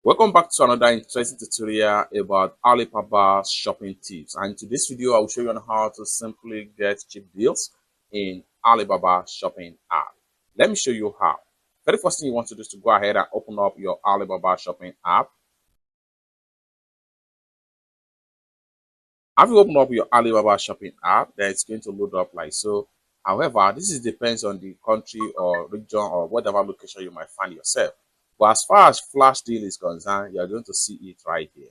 Welcome back to another interesting tutorial about Alibaba shopping tips. And in today's video, I will show you on how to simply get cheap deals in Alibaba shopping app. Let me show you how. Very first thing you want to do is to go ahead and open up your Alibaba shopping app. After you open up your Alibaba shopping app, then it's going to load up like so. However, depends on the country or region or whatever location you might find yourself. But as far as flash deal is concerned, you're going to see it right here.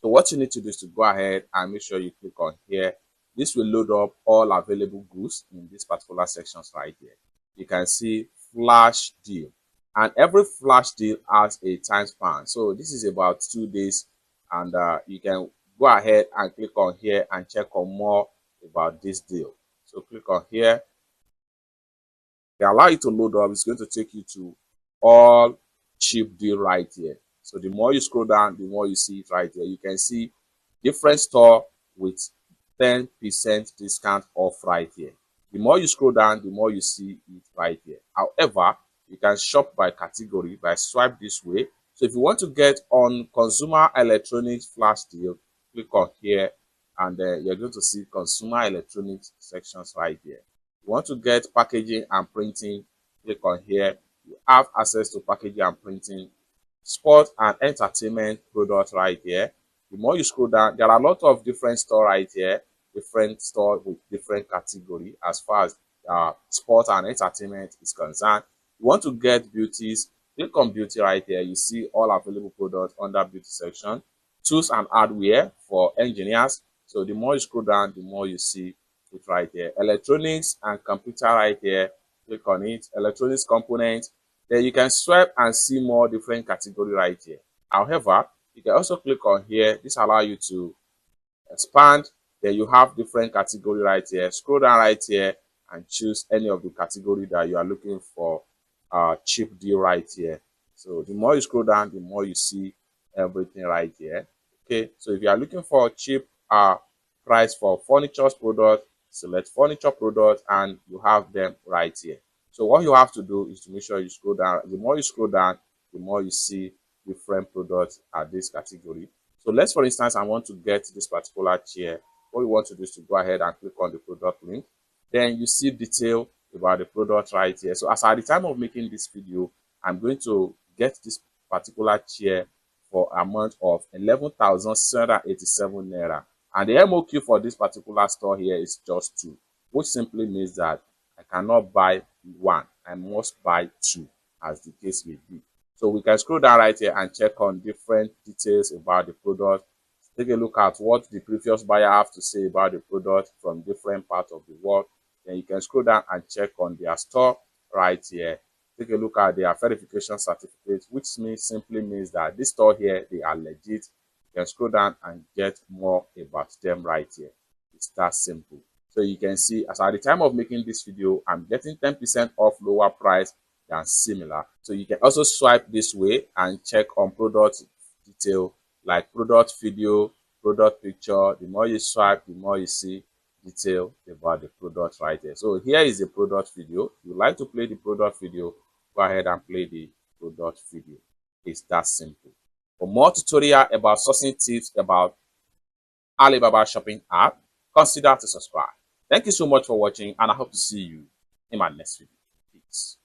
So what you need to do is to go ahead and make sure you click on here. This will load up all available goods in this particular sections right here. You can see flash deal, and every flash deal has a time span. So this is about 2 days, and you can go ahead and click on here and check on more about this deal. So click on here. They allow you to load up. It's going to take you to all cheap deal right here. So the more you scroll down, the more you see it right here. You can see different store with 10% discount off right here. The more you scroll down, the more you see it right here. However, you can shop by category by swipe this way. So if you want to get on consumer electronics flash deal, click on here, and you're going to see consumer electronics sections right here. You want to get packaging and printing, click on here. You have access to packaging and printing, sport and entertainment products right here. The more you scroll down, there are a lot of different stores right here, different stores with different category as far as sport and entertainment is concerned. You want to get beauties, click on beauty right here. You see all available products under beauty section, tools and hardware for engineers. So the more you scroll down, the more you see it right here. Electronics and computer right here, click on it. Electronics components. Then you can swipe and see more different category right here. However, you can also click on here. This allows you to expand. Then you have different category right here. Scroll down right here and choose any of the category that you are looking for cheap deal right here. So the more you scroll down, the more you see everything right here. Okay, so if you are looking for cheap price for furniture product, select furniture product and you have them right here. So what you have to do is to make sure you scroll down. The more you scroll down, the more you see different products at this category. So let's, for instance, I want to get this particular chair. What you want to do is to go ahead and click on the product link. Then you see detail about the product right here. So as at the time of making this video, I'm going to get this particular chair for a amount of 11,687 naira. And the MOQ for this particular store here is just 2, which simply means that I cannot buy one. I must buy 2, as the case may be. So we can scroll down right here and check on different details about the product. Take a look at what the previous buyer have to say about the product from different parts of the world. Then you can scroll down and check on their store right here. Take a look at their verification certificate, which simply means that this store here, they are legit. You can scroll down and get more about them right here. It's that simple. So you can see, as at the time of making this video, I'm getting 10% off lower price than similar. So you can also swipe this way and check on product detail like product video, product picture. The more you swipe, the more you see detail about the product right there. So here is the product video. If you like to play the product video, go ahead and play the product video. It's that simple. For more tutorial about sourcing tips about Alibaba shopping app, consider to subscribe. Thank you so much for watching, and I hope to see you in my next video. Peace.